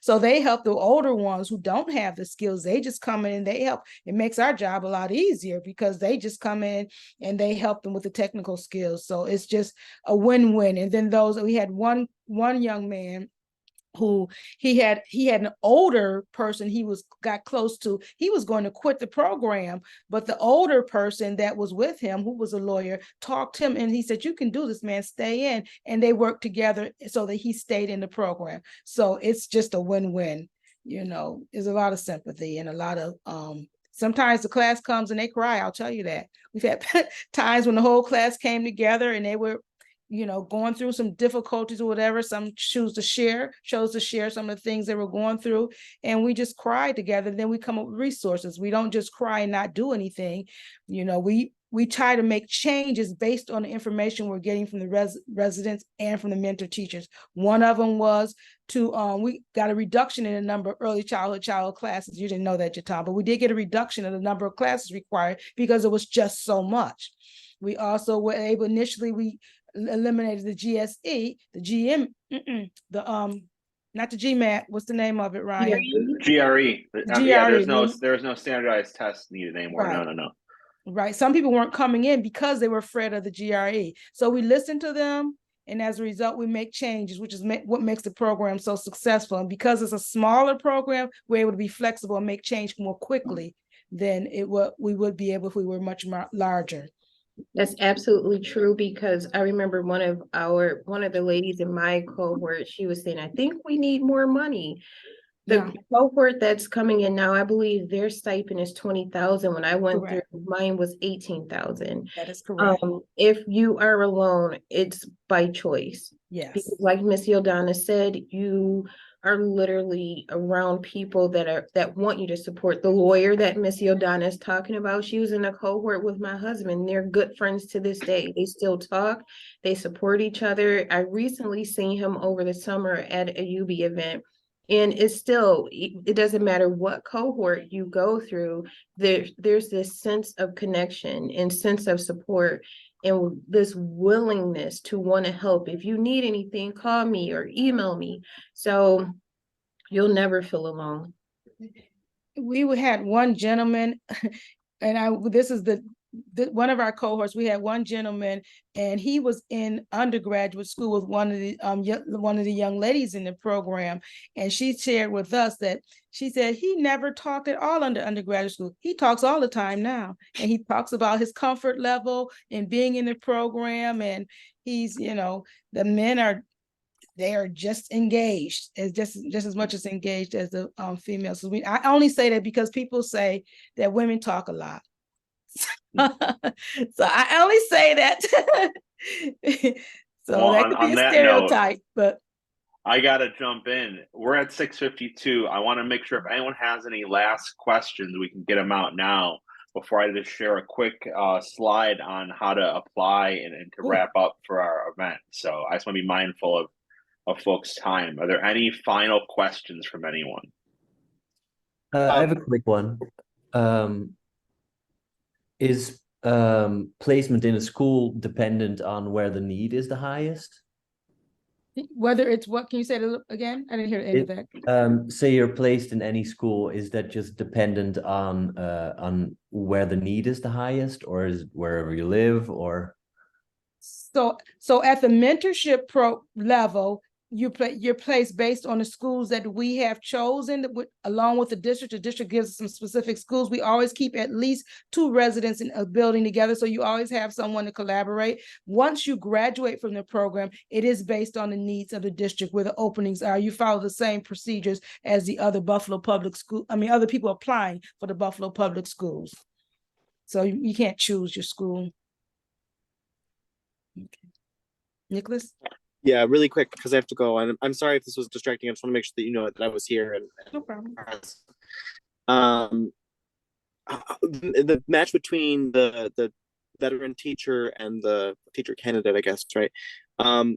So they help the older ones who don't have the skills. They just come in and they help. It makes our job a lot easier because they just come in and they help them with the technical skills. So it's just a win-win. And then we had one young man who he had an older person got close to. He was going to quit the program, but the older person that was with him, who was a lawyer, talked him and he said, "You can do this, man, stay in." And they worked together so that he stayed in the program. So it's just a win-win. You know, there's a lot of sympathy and a lot of sometimes the class comes and they cry. I'll tell you that. We've had times when the whole class came together and they were, you know, going through some difficulties or whatever. Some chose to share some of the things they were going through, and we just cried together. Then we come up with resources. We don't just cry and not do anything. You know, we try to make changes based on the information we're getting from the residents and from the mentor teachers. One of them was we got a reduction in the number of early childhood classes. You didn't know that, Jatan, but we did get a reduction in the number of classes required because it was just so much. We also were able, initially we eliminated the GSE, the GM, not the GMAT. What's the name of it, Ryan? GRE. GRE. Yeah, there's no standardized test needed anymore. Right. No. Right. Some people weren't coming in because they were afraid of the GRE. So we listened to them, and as a result, we make changes, which is what makes the program so successful. And because it's a smaller program, we're able to be flexible and make change more quickly than we would be able if we were much more larger. That's absolutely true, because I remember one of the ladies in my cohort, she was saying, "I think we need more money." The cohort that's coming in now, I believe their stipend is 20,000. When I went through, mine was 18,000. That is correct. If you are alone, it's by choice. Yes. Because like Miss Yodana said, you are literally around people that want you to support. The lawyer that Miss Yodana is talking about, she was in a cohort with my husband. They're good friends to this day. They still talk, they support each other. I recently seen him over the summer at a UB event. And it doesn't matter what cohort you go through, there's this sense of connection and sense of support and this willingness to want to help. If you need anything, call me or email me. So you'll never feel alone. We had one gentleman, and this is the one of our cohorts, we had one gentleman, and he was in undergraduate school with one of the young ladies in the program, and she shared with us that she said he never talked at all under undergraduate school. He talks all the time now, and he talks about his comfort level and being in the program, and he's, the men are just engaged as just as much as engaged as the females. So I only say that because people say that women talk a lot. So I only say that. So well, that could be a stereotype, note, but I gotta jump in. We're at 6:52. I want to make sure if anyone has any last questions, we can get them out now before I just share a quick slide on how to apply and to wrap up for our event. So I just want to be mindful of folks' time. Are there any final questions from anyone? I have a quick one. Is placement in a school dependent on where the need is the highest? Whether it's what, can you say it again? I didn't hear the end of that. Say you're placed in any school, is that just dependent on where the need is the highest, or is it wherever you live, or? So at the mentorship level, you're placed based on the schools that we have chosen, along with the district. The district gives us some specific schools. We always keep at least 2 residents in a building together, so you always have someone to collaborate. Once you graduate from the program, it is based on the needs of the district, where the openings are. You follow the same procedures as the other Buffalo Public School. Other people applying for the Buffalo Public Schools. So you can't choose your school. Okay. Nicholas? Yeah, really quick, because I have to go. And I'm sorry if this was distracting. I just want to make sure that you know that I was here. And no problem. The match between the veteran teacher and the teacher candidate, I guess, right? I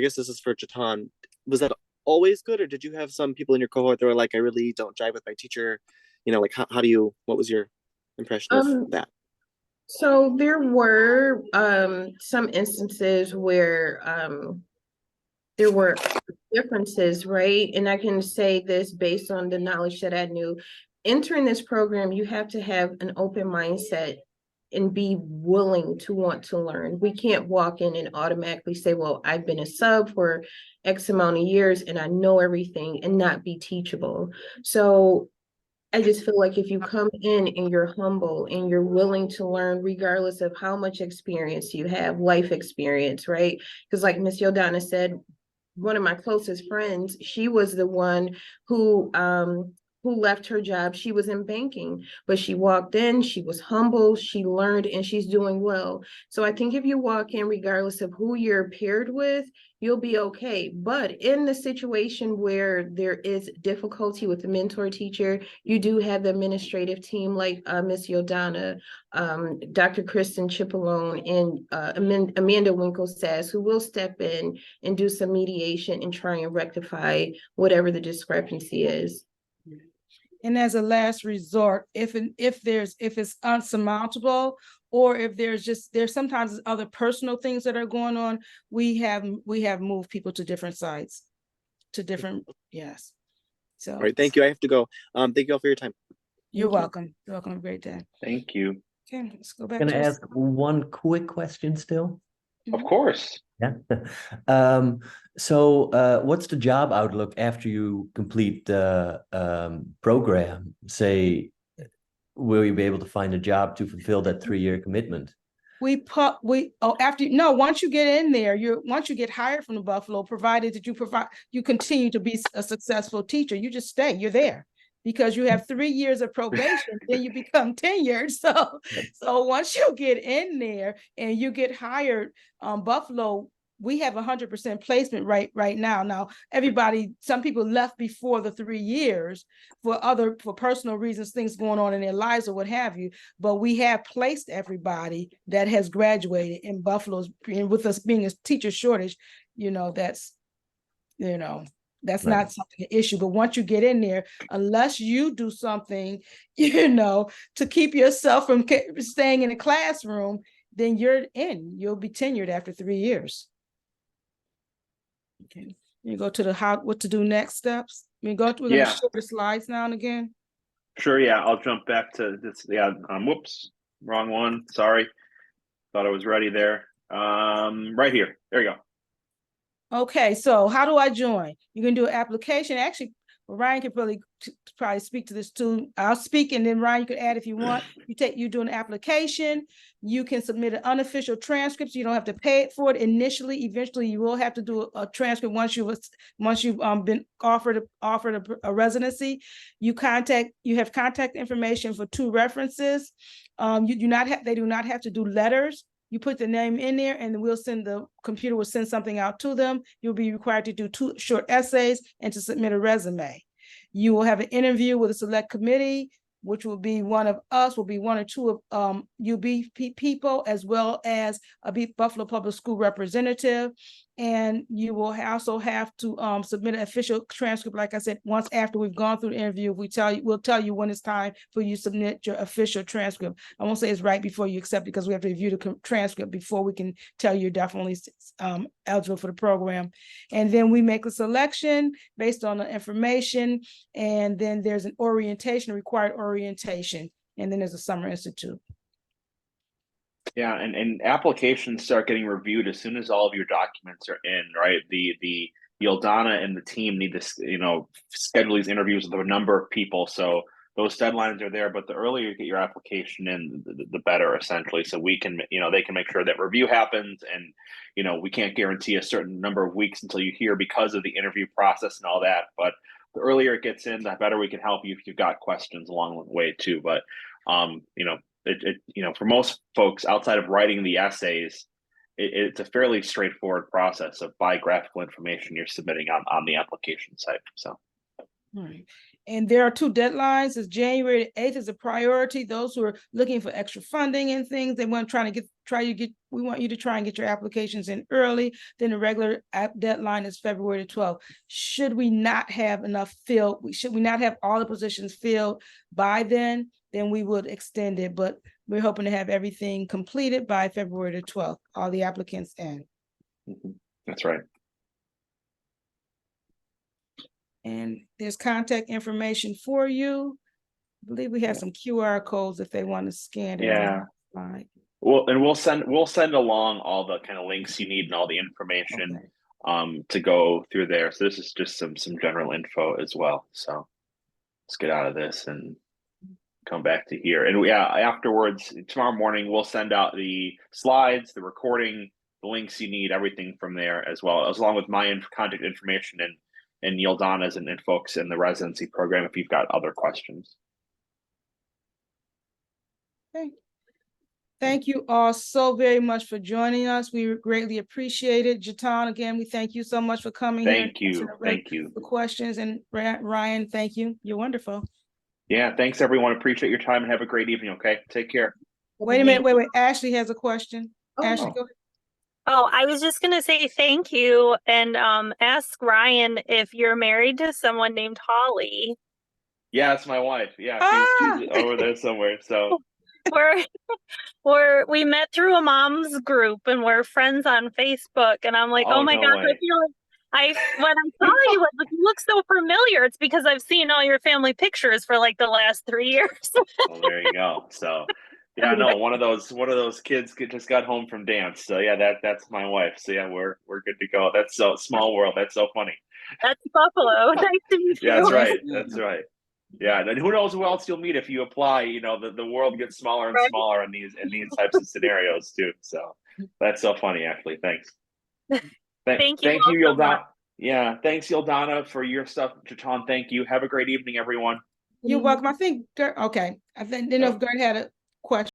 guess this is for Jatan. Was that always good, or did you have some people in your cohort that were like, I really don't jive with my teacher? Like what was your impression of that? So there were some instances where there were differences, right? And I can say this based on the knowledge that I knew. Entering this program, you have to have an open mindset and be willing to want to learn. We can't walk in and automatically say, well, I've been a sub for X amount of years and I know everything, and not be teachable. So I just feel like if you come in and you're humble and you're willing to learn, regardless of how much experience you have, life experience, right? Because like Miss Yodana said, one of my closest friends, she was the one who left her job. She was in banking, but she walked in, she was humble, she learned, and she's doing well. So I think if you walk in, regardless of who you're paired with, you'll be okay. But in the situation where there is difficulty with the mentor teacher, you do have the administrative team like Miss Yodana, Dr. Kristen Chipolone, and Amanda Winkle-Sass, who will step in and do some mediation and try and rectify whatever the discrepancy is. And as a last resort, if it's unsurmountable, or if there's sometimes other personal things that are going on, we have moved people to different sites, yes. So all right, thank you. I have to go. Thank you all for your time. You're welcome. You're welcome. Have a great day. Thank you. Okay, let's go back. Can I ask one quick question still? Of course. Yeah. So what's the job outlook after you complete the program? Say, will you be able to find a job to fulfill that 3-year commitment? Once you get in there, once you get hired from the Buffalo, provided that you continue to be a successful teacher, you just stay, you're there. Because you have 3 years of probation, then you become tenured. So once you get in there and you get hired, Buffalo, we have 100% placement right now. Now, some people left before the 3 years for personal reasons, things going on in their lives or what have you. But we have placed everybody that has graduated in Buffalo, and with us being a teacher shortage, that's not something an issue. But once you get in there, unless you do something, to keep yourself from staying in a classroom, then you'll be tenured after 3 years. Okay. You go to what to do next steps. We're going to show the slides now and again. Sure. Yeah. I'll jump back to this. Yeah. Whoops. wrong one. Sorry. Thought I was ready there. Right here. There you go. Okay, so how do I join? You can do an application. Actually, Ryan could probably speak to this too. I'll speak and then Ryan, you could add if you want. You do an application. You can submit an unofficial transcript. So you don't have to pay for it initially. Eventually, you will have to do a transcript once you've been offered a residency. You have contact information for 2 references. They do not have to do letters. You put the name in there and the computer will send something out to them. You'll be required to do 2 short essays and to submit a resume. You will have an interview with a select committee, which will be one of us, will be 1 or 2 of UB people, as well as a Buffalo Public School representative. And you will also have to submit an official transcript. Like I said, once after we've gone through the interview, we'll tell you when it's time for you to submit your official transcript. I won't say it's right before you accept, because we have to review the transcript before we can tell you're definitely eligible for the program. And then we make a selection based on the information. And then there's an orientation, required orientation. And then there's a summer institute. Yeah, and applications start getting reviewed as soon as all of your documents are in, right? The Aldana and the team need to, schedule these interviews with a number of people. So those deadlines are there, but the earlier you get your application in, the better, essentially. So we can, they can make sure that review happens, and, we can't guarantee a certain number of weeks until you hear because of the interview process and all that. But the earlier it gets in, the better we can help you if you've got questions along the way too. But, for most folks outside of writing the essays, it's a fairly straightforward process of biographical information you're submitting on the application site. So, all right. And there are 2 deadlines. It's January 8th is a priority. Those who are looking for extra funding and things, we want you to try and get your applications in early. Then the regular deadline is February 12th. Should we not have enough filled, should we not have all the positions filled by then we would extend it. But we're hoping to have everything completed by February 12th, all the applicants in. That's right. And there's contact information for you. I believe we have some QR codes if they want to scan it. Yeah. Well, and we'll send along all the kind of links you need and all the information to go through there. So this is just some general info as well. So let's get out of this and come back to here. And afterwards, tomorrow morning, we'll send out the slides, the recording, the links you need, everything from there as well, along with my contact information and Yildana's and folks in the residency program if you've got other questions. Okay. Thank you all so very much for joining us. We greatly appreciate it. Jatan, again, we thank you so much for coming here. Thank you. Thank you. For questions. And Ryan, thank you. You're wonderful. Yeah, thanks everyone. Appreciate your time and have a great evening. Okay, take care. Wait a minute. Wait. Ashley has a question. Ashley, go ahead. Oh, I was just going to say thank you and ask Ryan if you're married to someone named Holly. Yeah, it's my wife. Yeah, she's over there somewhere. So we met through a mom's group and we're friends on Facebook. And I'm like, oh my gosh, I feel like when I saw you, like, you look so familiar. It's because I've seen all your family pictures for like the last 3 years. Well, there you go. So. Yeah, no, one of those kids just got home from dance. So yeah, that's my wife. So yeah, we're good to go. That's so small world. That's so funny. That's Buffalo. Nice to meet you. Yeah, that's right. That's right. Yeah, and who knows who else you'll meet if you apply. The world gets smaller and smaller in these types of scenarios too. So that's so funny, actually. Thanks. Thank you, Yildana. Yeah, thanks, Yildana, for your stuff. Jatan, thank you. Have a great evening, everyone. You're welcome. I think Gert, okay. I didn't know if Gert had a question.